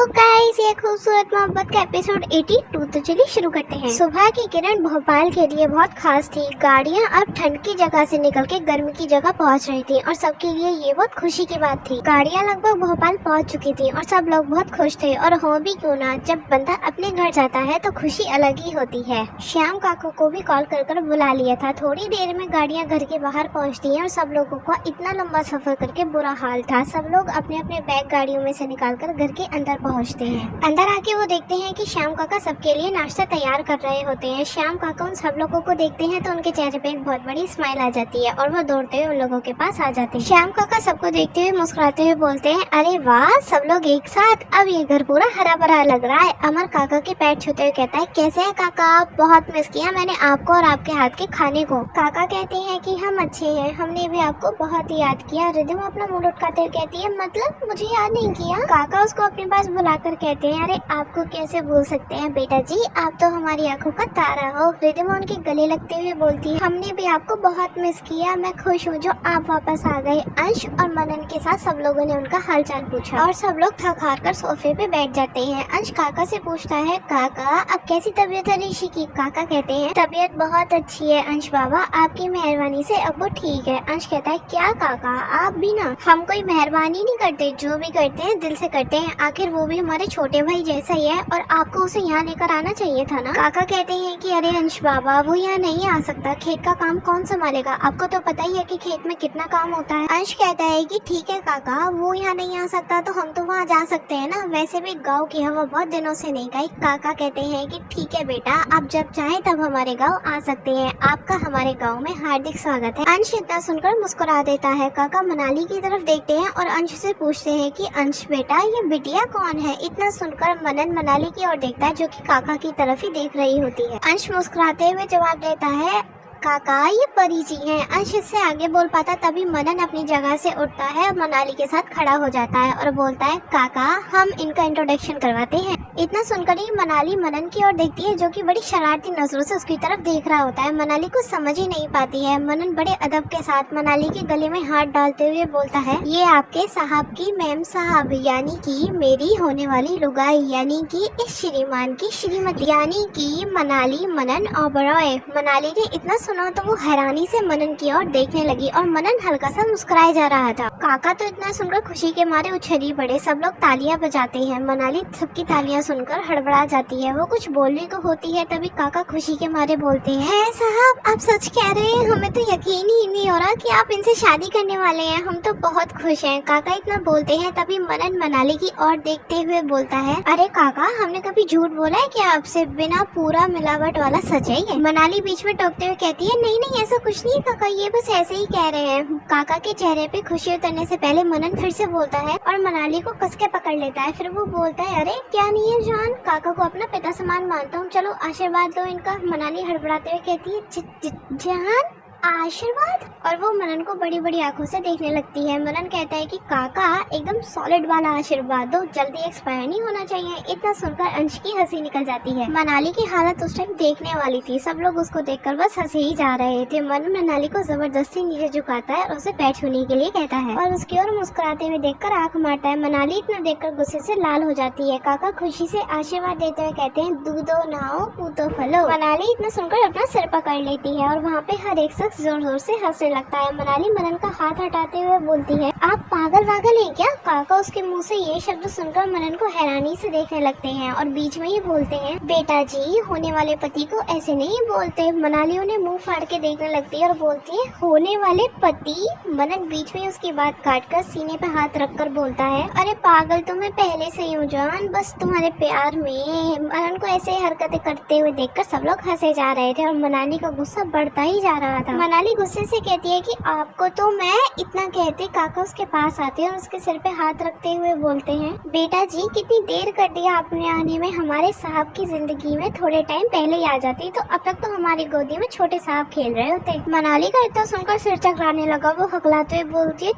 Guys, ये खूबसूरत मोहब्बत का एपिसोड 82 तो चलिए शुरू करते हैं। सुबह की किरण भोपाल के लिए बहुत खास थी। गाड़ियां अब ठंड की जगह से निकल के गर्मी की जगह पहुंच रही थी और सबके लिए ये बहुत खुशी की बात थी। गाड़ियां लगभग भोपाल पहुंच चुकी थी और सब लोग बहुत खुश थे। और हो भी क्यों ना, जब बंदा अपने घर जाता है तो खुशी अलग ही होती है। श्याम काकू को भी कॉल कर बुला लिया था। थोड़ी देर में गाड़ियां घर के बाहर पहुँचती है और सब लोगों का इतना लंबा सफर करके बुरा हाल था। सब लोग अपने अपने बैग गाड़ियों में से निकाल कर घर के अंदर पहुंचते हैं। अंदर आके वो देखते हैं कि श्याम काका सबके लिए नाश्ता तैयार कर रहे होते हैं। श्याम काका उन सब लोगों को देखते हैं तो उनके चेहरे पे एक बहुत बड़ी स्माइल आ जाती है और वो दौड़ते हुए उन लोगों के पास आ जाते हैं। श्याम काका सबको देखते हुए मुस्कुराते हुए बोलते हैं, अरे वाह, सब लोग एक साथ, अब ये घर पूरा हरा भरा लग रहा है। अमर काका के पैर छूते हुए कहता है, कैसे है काका, बहुत मिस किया मैंने आपको और आपके हाथ के खाने को। काका कहते हैं कि हम अच्छे हैं, हमने भी आपको बहुत याद किया। रिधिमा अपना मुंह उठकाते हुए कहती है, मतलब मुझे याद नहीं किया। काका उसको अपने पास बुलाकर कहते हैं, अरे आपको कैसे भूल सकते हैं बेटा जी, आप तो हमारी आंखों का तारा हो। रिधिमा उनके गले लगते हुए बोलती है, हमने भी आपको बहुत मिस किया। मैं खुश हूँ जो आप वापस आ गए। अंश और मनन के साथ सब लोगों ने उनका हालचाल पूछा और सब लोग थक हार कर सोफे पे बैठ जाते हैं। अंश काका से पूछता है, काका अब कैसी तबीयत है ऋषि की? काका कहते हैं, तबीयत बहुत अच्छी है अंश बाबा, आपकी मेहरबानी से अब वो ठीक है। अंश कहता है, क्या काका, आप भी ना, हम कोई मेहरबानी नहीं करते, जो भी करते हैं दिल से करते हैं। आखिर वो भी हमारे छोटे भाई जैसा ही है और आपको उसे यहाँ लेकर आना चाहिए था ना। काका कहते हैं कि अरे अंश बाबा, वो यहाँ नहीं आ सकता, खेत का काम कौन संभालेगा? आपको तो पता ही है कि खेत में कितना काम होता है। अंश कहता है कि ठीक है काका, वो यहाँ नहीं आ सकता तो हम तो वहाँ जा सकते हैं ना, वैसे भी गाँव की हवा बहुत दिनों से नहीं गई। काका कहते हैं कि ठीक है बेटा, आप जब चाहें तब हमारे गाँव आ सकते हैं, आपका हमारे गाँव में हार्दिक स्वागत है। अंश इतना सुनकर मुस्कुरा देता है। काका मनाली की तरफ देखते हैं और अंश से पूछते हैं कि अंश बेटा, ये बिटिया कौन है? इतना सुनकर मनन मनाली की ओर देखता है जो कि काका की तरफ ही देख रही होती है। अंश मुस्कुराते हुए जवाब देता है, काका ये परी जी हैं। अंश इससे आगे बोल पाता तभी मनन अपनी जगह से उठता है और मनाली के साथ खड़ा हो जाता है और बोलता है, काका हम इनका इंट्रोडक्शन करवाते हैं। इतना सुनकर ही मनाली मनन की ओर देखती है जो कि बड़ी शरारती नजरों से उसकी तरफ देख रहा होता है। मनाली कुछ समझ ही नहीं पाती है। मनन बड़े अदब के साथ मनाली के गले में हाथ डालते हुए बोलता है, ये आपके साहब की मैम साहब, यानी कि मेरी होने वाली लुगाई, यानी कि इस श्रीमान की श्रीमती, यानी कि मनाली मनन ओबरॉय। मनाली ने इतना सुना तो वो हैरानी से मनन की ओर देखने लगी और मनन हल्का सा मुस्कुराए जा रहा था। काका तो इतना सुनकर खुशी के मारे उछली पड़े। सब लोग तालियां बजाते हैं। मनाली सबकी तालियां सुनकर हड़बड़ा जाती है। वो कुछ बोलने को होती है तभी काका खुशी के मारे बोलते हैं, साहब आप सच कह रहे हैं, हमें तो यकीन ही नहीं हो रहा कि आप इनसे शादी करने वाले हैं, हम तो बहुत खुश हैं। काका इतना बोलते हैं तभी मनन मनाली की ओर देखते हुए बोलता है, अरे काका, हमने कभी झूठ बोला है क्या आपसे? बिना पूरा मिलावट वाला सच है। मनाली बीच में टोकते हुए कहती है, नहीं ऐसा कुछ नहीं काका, ये बस ऐसे ही कह रहे हैं। काका के चेहरे पे खुशी उतरने से पहले मनन फिर से बोलता है और मनाली को कस के पकड़ लेता है। फिर वो बोलता है, अरे क्या नहीं है जान, काका को अपना पिता समान मानता हूँ, चलो आशीर्वाद लो इनका। मनाली हड़बड़ाते हुए कहती है, जान आशीर्वाद? और वो मनन को बड़ी बड़ी आंखों से देखने लगती है। मनन कहता है कि काका एकदम सॉलिड वाला आशीर्वाद दो, जल्दी एक्सपायर नहीं होना चाहिए। इतना सुनकर अंश की हंसी निकल जाती है। मनाली की हालत उस टाइम देखने वाली थी। सब लोग उसको देखकर बस हंसे ही जा रहे थे। मनन मनाली को जबरदस्ती नीचे झुकाता है और उसे पैर छूने के लिए कहता है और उसकी ओर मुस्कुराते हुए देखकर आंख मारता है। मनाली इतना देखकर गुस्से से लाल हो जाती है। काका खुशी से आशीर्वाद देते हुए कहते हैं, दूधो नहाओ पूतो फलो। मनाली इतना सुनकर अपना सिर पकड़ लेती है और वहाँ पे हर एक शख्स जोर जोर से हंसने लगता है। मनाली मनन का हाथ हटाते हुए बोलती है, आप पागल वागल हैं क्या? काका उसके मुंह से ये शब्द सुनकर मनन को हैरानी से देखने लगते हैं और बीच में ही बोलते हैं, बेटा जी, होने वाले पति को ऐसे नहीं बोलते। मनाली उन्हें मुंह फाड़ के देखने लगती है और बोलती है, होने वाले पति? मनन बीच में उसकी बात काटकर सीने पे हाथ रखकर बोलता है, अरे पागल, तुम्हें पहले से ही हूँ जान, बस तुम्हारे प्यार में। मनन को ऐसे हरकतें करते हुए देखकर सब लोग हंसे जा रहे थे और मनाली का गुस्सा बढ़ता ही जा रहा था। मनाली गुस्से से कहती है कि आपको तो मैं। इतना कहते काका उसके पास आते हैं और उसके सिर पे हाथ रखते हुए बोलते हैं, बेटा जी, कितनी देर कर दिया आपने आने में, हमारे साहब की जिंदगी में थोड़े टाइम पहले ही आ जाती तो अब तक तो हमारी गोदी में छोटे साहब खेल रहे होते। मनाली का इतना सुनकर सिर चकराने लगा। वो हकलाते हुए बोलती है,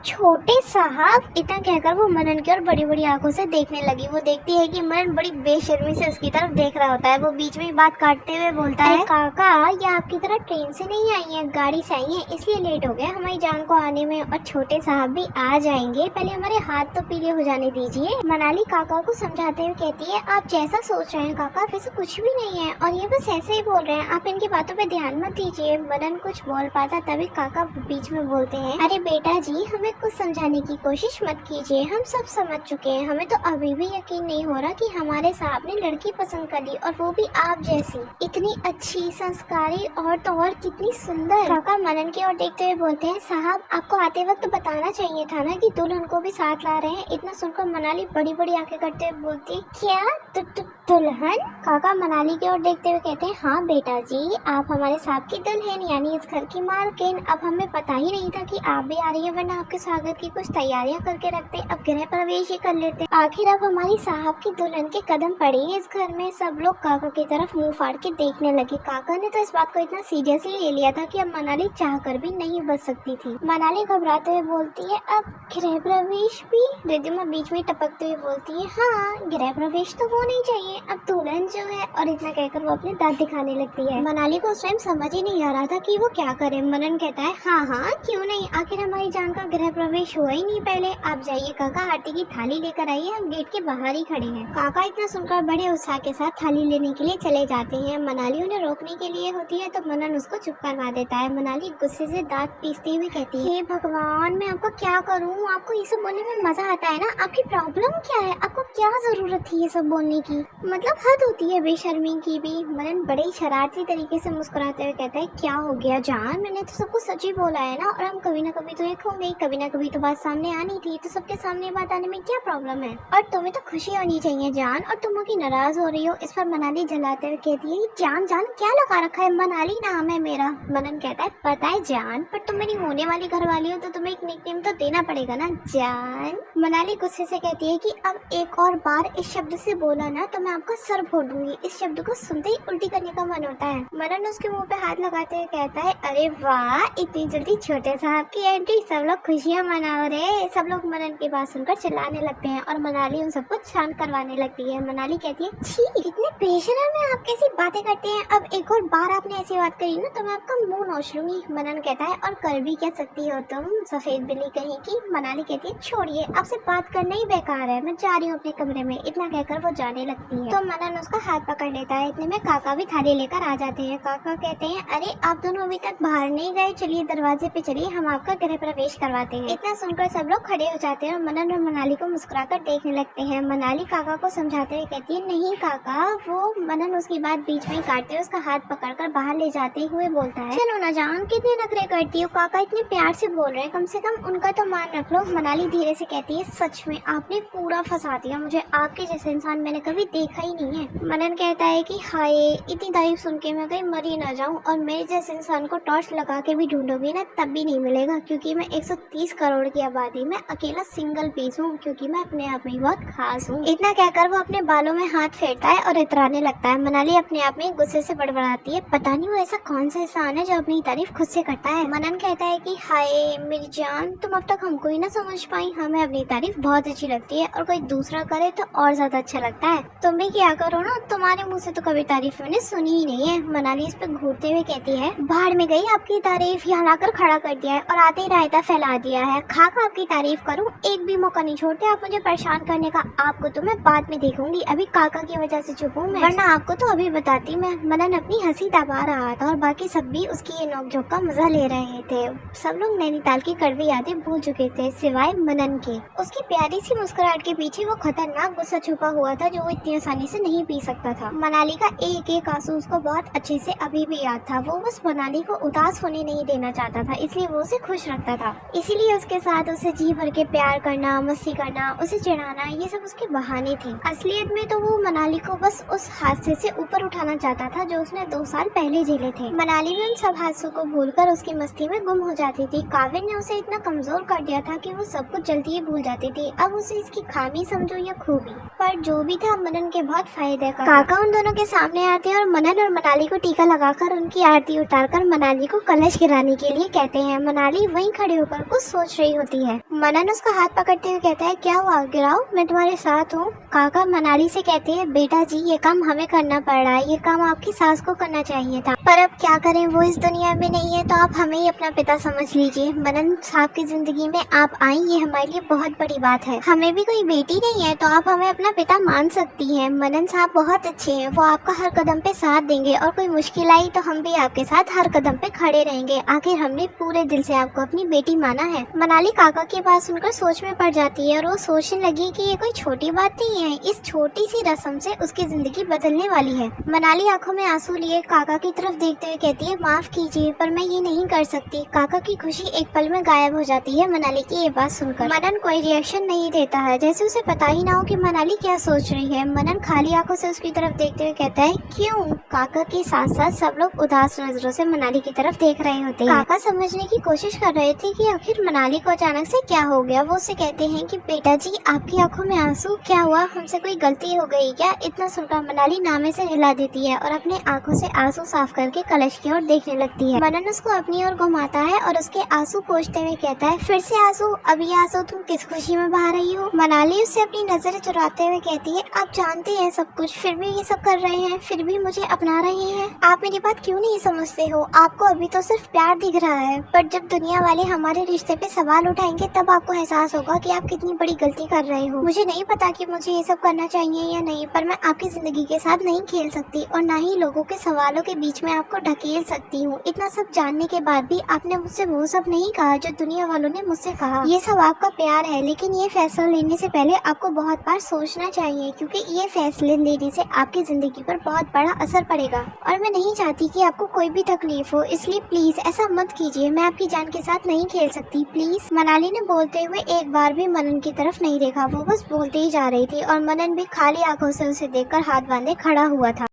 छोटे साहब, इतना कहकर वो मनन की ओर बड़ी बड़ी आंखों से देखने लगी। वो देखती है कि मनन बड़ी बेशर्मी से उसकी तरफ देख रहा होता है। वो बीच में बात काटते हुए बोलता है, काका ये आपकी तरह ट्रेन से नहीं आई है, गाड़ी से आई है, इसलिए लेट हो गया हमारी जान को आने में, और छोटे साहब भी आ जाएंगे, पहले हमारे हाथ तो पीले हो जाने दीजिए। मनाली काका को समझाते हुए कहती है, आप जैसा सोच रहे हैं काका वैसे कुछ भी नहीं है, और ये बस ऐसे ही बोल रहे हैं, आप इनकी बातों पे ध्यान मत दीजिए। मनन कुछ बोल पाता तभी काका बीच में बोलते हैं, अरे बेटा जी हमें कुछ समझाने की कोशिश मत कीजिए, हम सब समझ चुके हैं। हमें तो अभी भी यकीन नहीं हो रहा कि हमारे साहब ने लड़की पसंद कर ली, और वो भी आप जैसी, इतनी अच्छी संस्कारी और तो और कितनी सुंदर। काका मनन की ओर देखते हुए बोलते हैं, साहब आपको आते वक्त बताना चाहिए था ना कि दुल्हन को भी साथ ला रहे हैं। इतना सुनकर मनाली बड़ी बड़ी आंखें करते हुए बोलती है, क्या दुल्हन? काका मनाली की ओर देखते हुए कहते हैं, हाँ बेटा जी आप हमारे साहब की दुल्हन यानी इस घर की मालकिन। अब हमें पता ही नहीं था कि आप भी आ रही है, वरना आपके स्वागत की कुछ तैयारियां करके रखते, अब गृह प्रवेश ही कर लेते। आखिर अब हमारी साहब की दुल्हन के कदम पड़े इस घर में। सब लोग काका की तरफ मुंह फाड़ के देखने लगे। काका ने तो इस बात को इतना सीरियसली ले लिया था कि अब मनाली चाह कर भी नहीं बच सकती थी। मनाली घबराते हुए बोलती है, अब गृह प्रवेश भी? रिद्धिमा बीच में टपकते हुए बोलती है, हाँ गृह प्रवेश तो होना ही चाहिए, अब दुल्हन जो है। और इतना कहकर वो अपने दांत दिखाने लगती है। मनाली को उस टाइम समझ ही नहीं आ रहा था कि वो क्या करे। मनन कहता है, हाँ हाँ क्यों नहीं, आखिर हमारी जान का गृह प्रवेश हुआ ही नहीं पहले। आप जाइए काका, आटे की थाली लेकर आइए, हम गेट के बाहर ही खड़े हैं। काका इतना सुनकर बड़े उत्साह के साथ थाली लेने के लिए चले जाते हैं। मनाली उन्हें रोकने के लिए होती है तो मनन उसको चुप करवा देता है। मनाली गुस्से से दांत पीसते हुए कहती है, हे भगवान मैं आपको क्या करूँ, आपको ये सब बोलने में मजा आता है ना, आपकी प्रॉब्लम क्या है, आपको क्या जरूरत थी ये सब बोलने की, मतलब हद होती है बेशर्मी की भी। मनन बड़े ही शरारती तरीके से मुस्कुराते हुए कहता है, क्या हो गया जान, मैंने तो सबको सच ही बोला है ना, और हम कभी ना कभी तो एक होंगे, कभी ना कभी तो बात सामने आनी थी, तो सबके सामने बात आने में क्या प्रॉब्लम है, और तुम्हें तो खुशी होनी चाहिए जान, और तुम की नाराज हो रही हो। इस पर मनाली जलाते हुए कहती है, जान जान क्या लगा रखा है, मनाली नाम है मेरा। मनन कहता है, पता है जान, पर तुम मेरी होने वाली घरवाली हो तो तुम्हें एक निकनेम तो देना पड़ेगा ना जान। मनाली गुस्से से कहती है कि अब एक और बार इस शब्द से बोला ना तो मैं आपका सर फोड़ दूंगी। इस शब्द को सुनते ही उल्टी करने का मन होता है। मनन उसके मुंह पे हाथ लगाते हुए कहता है, अरे वाह इतनी जल्दी छोटे साहब की एंट्री, सब लोग खुशियां मनाओ रे। सब लोग मनन की बात सुनकर चिल्लाने लगते हैं और मनाली उन सबको शांत करवाने लगती है। मनाली कहती है, छी कितने बेशरम है आप, कैसी बातें करते हैं, अब एक और बार आपने ऐसी बात करी ना तो मैं आपका मुंह नोच लूंगी। मनन कहता है, और कर भी क्या सकती हो तुम सफेद बिल्ली कहीं की। मनाली कहती है, छोड़िए आपसे बात करना ही बेकार है, मैं जा रही हूँ अपने कमरे में। इतना कहकर वो जाने लगती है तो मनन उसका हाथ पकड़ लेता है। इतने में काका भी थाली लेकर आ जाते हैं। काका कहते हैं, अरे आप दोनों अभी तक बाहर नहीं गए, चलिए दरवाजे पे चलिए, हम आपका गृह प्रवेश करवाते हैं। इतना सुनकर सब लोग खड़े हो जाते हैं और मनन और मनाली को मुस्कुराकर देखने लगते हैं। मनाली काका को समझाते हुए कहती है, नहीं काका, वो मनन उसकी बात बीच में काटते हुए उसका हाथ पकड़कर बाहर ले जाते हुए बोलता है, चलो ना जान, कितने नखरे करती हो, काका इतने प्यार से बोल रहे हैं, कम से कम उनका तो मान रख लो। मनाली धीरे से कहती है, सच में आपने पूरा फंसा दिया मुझे, आपके जैसे इंसान मैंने कभी देखा ही नहीं है। मनन कहता है कि हाय इतनी तारीफ सुन के मैं कहीं मर ही ना जाऊं, और मेरे जैसे इंसान को टॉर्च लगा के भी ढूंढोगी ना तब भी नहीं मिलेगा, क्योंकि मैं 130 करोड़ की आबादी में अकेला सिंगल पीस हूँ, क्योंकि मैं अपने आप में बहुत खास हूँ। इतना कहकर वो अपने बालों में हाथ फेरता है और इतराने लगता है। मनाली अपने आप में गुस्से से बड़बड़ाती है, पता नहीं वो ऐसा कौन सा इंसान है जो अपनी तारीफ खुद से करता है। मनन कहता है कि हाय मेरी जान, तुम अब तक हमको ही ना समझ पाई, हमें अपनी तारीफ बहुत अच्छी लगती है और कोई दूसरा करे तो और ज्यादा अच्छा लगता है। तुम भी क्या करो ना, तुम्हारे मुंह से तो कभी तारीफ मैंने सुनी ही नहीं है। मनाली इस पे घूरते हुए कहती है, बाहर में गई आपकी तारीफ, यहाँ लाकर खड़ा कर दिया है और आते ही रायता फैला दिया है। खाका आपकी तारीफ करूँ, एक भी मौका नहीं छोड़ते आप मुझे परेशान करने का। आपको तो मैं बाद में देखूंगी, अभी काका की वजह से चुप हूँ मैं, वरना आपको तो अभी बताती मैं। मनन अपनी हंसी दबा रहा था और बाकी सब भी उसकी ये नोकझोंक का मजा ले रहे थे। सब लोग नैनीताल की कड़वी यादें भूल चुके थे सिवाय मनन के। उसकी प्यारी सी मुस्कुराहट के पीछे वो खतरनाक गुस्सा छुपा हुआ था जो वो इतनी आसानी से नहीं पी सकता था। मनाली का एक एक आंसू उसको बहुत अच्छे से अभी भी याद था। वो बस मनाली को उदास होने नहीं देना चाहता था, इसलिए वो उसे खुश रखता था। इसीलिए उसके साथ उसे जी भर के प्यार करना, मस्ती करना, उसे चिढ़ाना, ये सब उसके बहाने थे। असलियत में तो वो मनाली को बस उस हादसे से ऊपर उठाना चाहता था जो उसने 2 साल पहले झेले थे। मनाली भी उन सब हादसों को भूलकर उसकी मस्ती में गुम हो जाती थी। काव्य ने उसे इतना कमजोर कर दिया था कि वो सब कुछ जल्दी ही भूल जाती थी। अब उसे इसकी खामी समझो या खूबी, पर जो भी था मनन के बहुत फायदे का। काका उन दोनों के सामने आते हैं और मनन और मनाली को टीका लगाकर उनकी आरती उतारकर मनाली को कलश गिराने के लिए कहते हैं। मनाली वहीं खड़े होकर कुछ सोच रही होती है। मनन उसका हाथ पकड़ते हुए कहता है, क्या हुआ गिराओ, मैं तुम्हारे साथ हूँ। काका मनाली से कहती है, बेटा जी ये काम हमें करना पड़ रहा है, ये काम आपकी सास को करना चाहिए था, पर अब क्या करें, वो इस दुनिया में नहीं है, तो आप हमें ही अपना पिता समझ लीजिए। मनन साहब की जिंदगी में आप आई, ये हमारे लिए बहुत बड़ी बात है। हमें भी कोई बेटी नहीं है तो आप हमें अपना पिता मान सकती हैं। मनन साहब बहुत अच्छे हैं, वो आपका हर कदम पे साथ देंगे और कोई मुश्किल आई तो हम भी आपके साथ हर कदम पे खड़े रहेंगे। आखिर हमने पूरे दिल से आपको अपनी बेटी माना है। मनाली काका की बात सुनकर सोच में पड़ जाती है और वो सोचने लगी कि ये कोई छोटी बात नहीं है, इस छोटी सी रस्म से उसकी जिंदगी बदलने वाली है। मनाली आंखों में आंसू लिए काका की तरफ देखते हुए कहती है, माफ कीजिए पर मैं ये नहीं कर सकती। काका की खुशी एक पल में गायब हो जाती है मनाली की ये बात सुनकर। मनन कोई रिएक्शन नहीं देता है, जैसे उसे पता ही ना हो कि मनाली क्या सोच रही है। मनन खाली आंखों से उसकी तरफ देखते हुए कहता है, क्यों? काका के साथ साथ सब लोग उदास नजरों से मनाली की तरफ देख रहे होते हैं। काका समझने की कोशिश कर रहे थे कि आखिर मनाली को अचानक से क्या हो गया। वो उसे कहते हैं कि बेटा जी आपकी आंखों में आंसू, क्या हुआ, हमसे कोई गलती हो गई क्या? इतना सुनकर मनाली नामे से हिला देती है और अपने आंखों से आंसू साफ करके कलश की ओर देखने लगती है। मनन उसको अपनी ओर घुमाता है और उसके आंसू पोंछते हुए कहता है, फिर से आंसू? अब ये आंसू तुम किस खुशी में बहा रही हो? मनाली उससे अपनी नजर चुराते हुए कहती है, आप जानते हैं सब कुछ, फिर भी ये सब कर रहे हैं, फिर भी मुझे अपना रहे हैं। आप मेरी बात क्यों नहीं समझते हो? आपको अभी तो सिर्फ प्यार दिख रहा है, पर जब दुनिया वाले हमारे रिश्ते पे सवाल उठाएंगे तब आपको एहसास होगा कि आप कितनी बड़ी गलती कर रहे हो। मुझे नहीं पता कि मुझे ये सब करना चाहिए या नहीं, पर मैं आपकी जिंदगी के साथ नहीं खेल सकती और ना ही लोगों के सवालों के बीच में आपको ढकेल सकती हूँ। इतना सब जानने के बाद भी आपने मुझसे वो सब नहीं कहा जो दुनिया वालों ने मुझसे कहा। ये सब आपका प्यार है, लेकिन ये फैसला लेने से पहले आपको बहुत बार सोचना चाहिए, क्योंकि ये फैसले लेने से आपकी जिंदगी पर बहुत बड़ा असर पड़ेगा और मैं नहीं चाहती कि आपको कोई भी तकलीफ हो, इसलिए प्लीज ऐसा मत कीजिए। मैं आपकी जान के साथ नहीं खेल सकती, प्लीज। मनाली ने बोलते हुए एक बार भी मनन की तरफ नहीं देखा, वो बस बोलते ही जा रही थी और मनन भी खाली आंखों से उसे देखकर हाथ बांधे खड़ा हुआ था।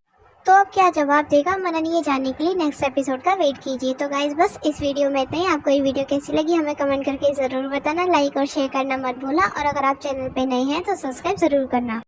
तो अब क्या जवाब देगा मनन, ये जानने के लिए नेक्स्ट एपिसोड का वेट कीजिए। तो गाइज बस इस वीडियो में इतना ही। आपको ये वीडियो कैसी लगी हमें कमेंट करके जरूर बताना, लाइक और शेयर करना मत भूलना और अगर आप चैनल पे नए हैं तो सब्सक्राइब जरूर करना।